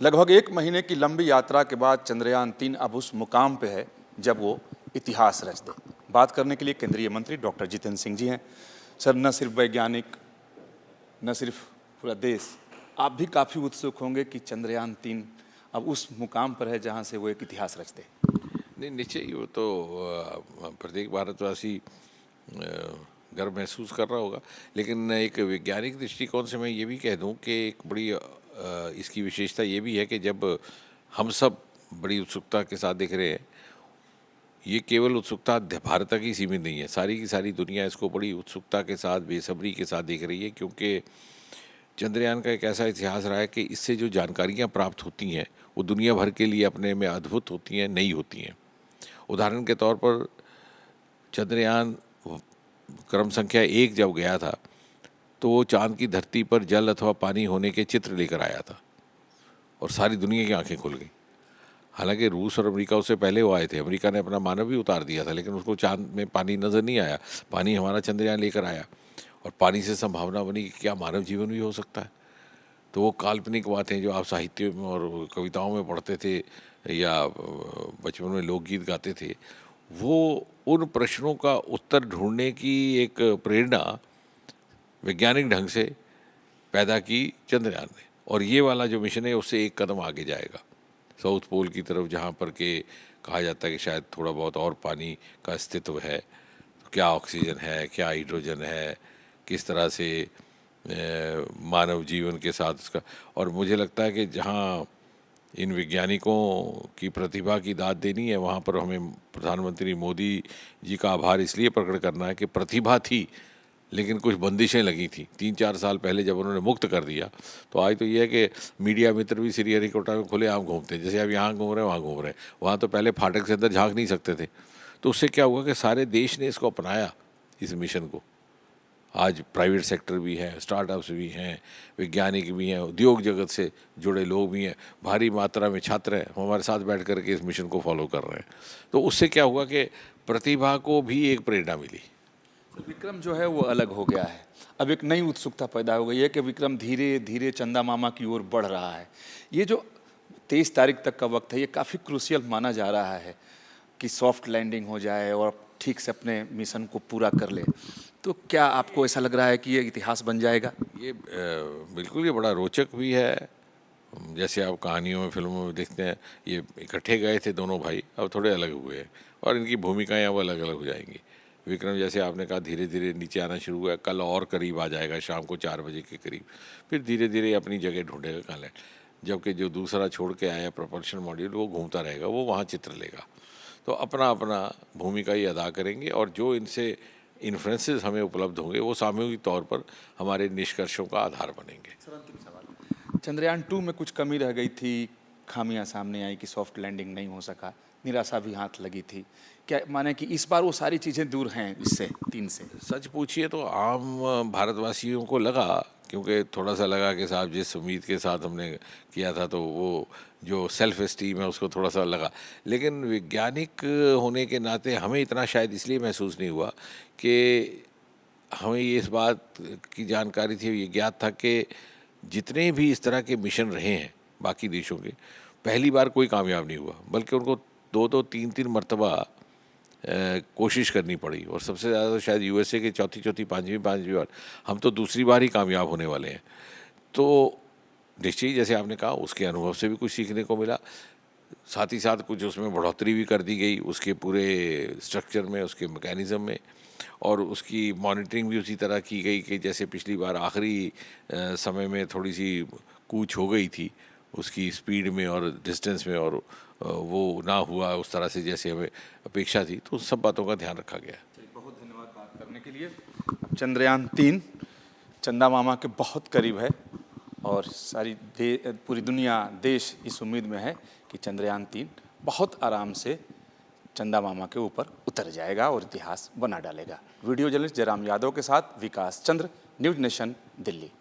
लगभग 1 महीने की लंबी यात्रा के बाद चंद्रयान-3 अब उस मुकाम पे है जब वो इतिहास रच दे। बात करने के लिए केंद्रीय मंत्री डॉक्टर जितेंद्र सिंह जी हैं। सर, न सिर्फ वैज्ञानिक, न सिर्फ पूरा देश, आप भी काफ़ी उत्सुक होंगे कि चंद्रयान-3 अब उस मुकाम पर है जहाँ से वो एक इतिहास रच दे। नहीं, निश्चय ही वो तो प्रत्येक भारतवासी गर्व महसूस कर रहा होगा। लेकिन एक वैज्ञानिक दृष्टिकोण से मैं ये भी कह दूं कि एक बड़ी इसकी विशेषता ये भी है कि जब हम सब बड़ी उत्सुकता के साथ देख रहे हैं, ये केवल उत्सुकता भारत तक ही सीमित नहीं है, सारी की सारी दुनिया इसको बड़ी उत्सुकता के साथ, बेसब्री के साथ देख रही है, क्योंकि चंद्रयान का एक ऐसा इतिहास रहा है कि इससे जो जानकारियाँ प्राप्त होती हैं वो दुनिया भर के लिए अपने में अद्भुत होती हैं, नई होती हैं। उदाहरण के तौर पर चंद्रयान क्रम संख्या 1 जब गया था तो वो चांद की धरती पर जल अथवा पानी होने के चित्र लेकर आया था और सारी दुनिया की आंखें खुल गई। हालांकि रूस और अमेरिका उससे पहले वो आए थे, अमेरिका ने अपना मानव भी उतार दिया था, लेकिन उसको चांद में पानी नज़र नहीं आया। पानी हमारा चंद्रयान लेकर आया और पानी से संभावना बनी कि क्या मानव जीवन भी हो सकता है। तो वो काल्पनिक बातें जो आप साहित्य में और कविताओं में पढ़ते थे या बचपन में लोकगीत गाते थे, वो उन प्रश्नों का उत्तर ढूंढने की एक प्रेरणा वैज्ञानिक ढंग से पैदा की चंद्रयान ने। और ये वाला जो मिशन है उससे एक कदम आगे जाएगा साउथ पोल की तरफ, जहाँ पर के कहा जाता है कि शायद थोड़ा बहुत और पानी का अस्तित्व है। तो क्या ऑक्सीजन है, क्या हाइड्रोजन है, किस तरह से मानव जीवन के साथ उसका। और मुझे लगता है कि जहाँ इन वैज्ञानिकों की प्रतिभा की दाद देनी है, वहाँ पर हमें प्रधानमंत्री मोदी जी का आभार इसलिए प्रकट करना है कि प्रतिभा थी लेकिन कुछ बंदिशें लगी थी। 3-4 साल पहले जब उन्होंने मुक्त कर दिया तो आज तो ये है कि मीडिया मित्र भी श्रीहरिकोटा में खुले आम घूमते हैं, जैसे अब यहाँ घूम रहे हैं वहाँ घूम रहे हैं। वहाँ तो पहले फाटक से अंदर झांक नहीं सकते थे। तो उससे क्या हुआ कि सारे देश ने इसको अपनाया, इस मिशन को। आज प्राइवेट सेक्टर भी है, स्टार्टअप्स भी हैं, वैज्ञानिक भी हैं, उद्योग जगत से जुड़े लोग भी हैं, भारी मात्रा में छात्र हैं, हमारे साथ बैठ कर के इस मिशन को फॉलो कर रहे हैं। तो उससे क्या हुआ कि प्रतिभा को भी एक प्रेरणा मिली। विक्रम जो है वो अलग हो गया है। अब एक नई उत्सुकता पैदा हो गई है कि विक्रम धीरे धीरे चंदा मामा की ओर बढ़ रहा है। ये जो 23 तारीख तक का वक्त है, ये काफ़ी क्रूशियल माना जा रहा है कि सॉफ्ट लैंडिंग हो जाए और ठीक से अपने मिशन को पूरा कर ले। तो क्या आपको ऐसा लग रहा है कि ये इतिहास बन जाएगा? ये बिल्कुल ये बड़ा रोचक भी है। जैसे आप कहानियों में, फिल्मों में देखते हैं, ये इकट्ठे गए थे दोनों भाई, अब थोड़े अलग हुए हैं और इनकी भूमिकाएं अब अलग अलग हो जाएंगी। विक्रम जैसे आपने कहा धीरे धीरे नीचे आना शुरू हुआ, कल और करीब आ जाएगा, शाम को 4 बजे के करीब, फिर धीरे धीरे अपनी जगह ढूंढेगा कहाँ है। जबकि जो दूसरा छोड़ के आया प्रपल्शन मॉड्यूल, वो घूमता रहेगा, वो वहाँ चित्र लेगा। तो अपना अपना भूमिका ही अदा करेंगे और जो इनसे इन्फ्लुएंसेस हमें उपलब्ध होंगे वो सामूहिक तौर पर हमारे निष्कर्षों का आधार बनेंगे। सर, अंतिम सवाल, चंद्रयान-2 में कुछ कमी रह गई थी, खामियां सामने आई कि सॉफ्ट लैंडिंग नहीं हो सका, निराशा भी हाथ लगी थी। क्या माने कि इस बार वो सारी चीज़ें दूर हैं इससे, 3 से? सच पूछिए तो आम भारतवासियों को लगा, क्योंकि थोड़ा सा लगा कि साहब जिस उम्मीद के साथ हमने किया था तो वो जो सेल्फ एस्टीम है उसको थोड़ा सा लगा। लेकिन वैज्ञानिक होने के नाते हमें इतना शायद इसलिए महसूस नहीं हुआ कि हमें ये इस बात की जानकारी थी, ये ज्ञात था कि जितने भी इस तरह के मिशन रहे हैं बाकी देशों के, पहली बार कोई कामयाब नहीं हुआ, बल्कि उनको 2-2, 3-3 मरतबा कोशिश करनी पड़ी। और सबसे ज़्यादा तो शायद यूएसए के चौथी, पाँचवीं बार, हम तो दूसरी बार ही कामयाब होने वाले हैं। तो निश्चय ही जैसे आपने कहा उसके अनुभव से भी कुछ सीखने को मिला, साथ ही साथ कुछ उसमें बढ़ोतरी भी कर दी गई उसके पूरे स्ट्रक्चर में, उसके मैकेनिज़्म में, और उसकी मॉनिटरिंग भी उसी तरह की गई कि जैसे पिछली बार आखिरी समय में थोड़ी सी कूच हो गई थी उसकी स्पीड में और डिस्टेंस में, और वो ना हुआ उस तरह से जैसे हमें अपेक्षा थी। तो उन सब बातों का ध्यान रखा गया। बहुत धन्यवाद बात करने के लिए। चंद्रयान-3 चंदा मामा के बहुत करीब है और पूरी दुनिया, देश इस उम्मीद में है कि चंद्रयान-3 बहुत आराम से चंदा मामा के ऊपर उतर जाएगा और इतिहास बना डालेगा। वीडियो जर्नलिस्ट जयराम यादव के साथ विकास चंद्र, न्यूज़ नेशन, दिल्ली।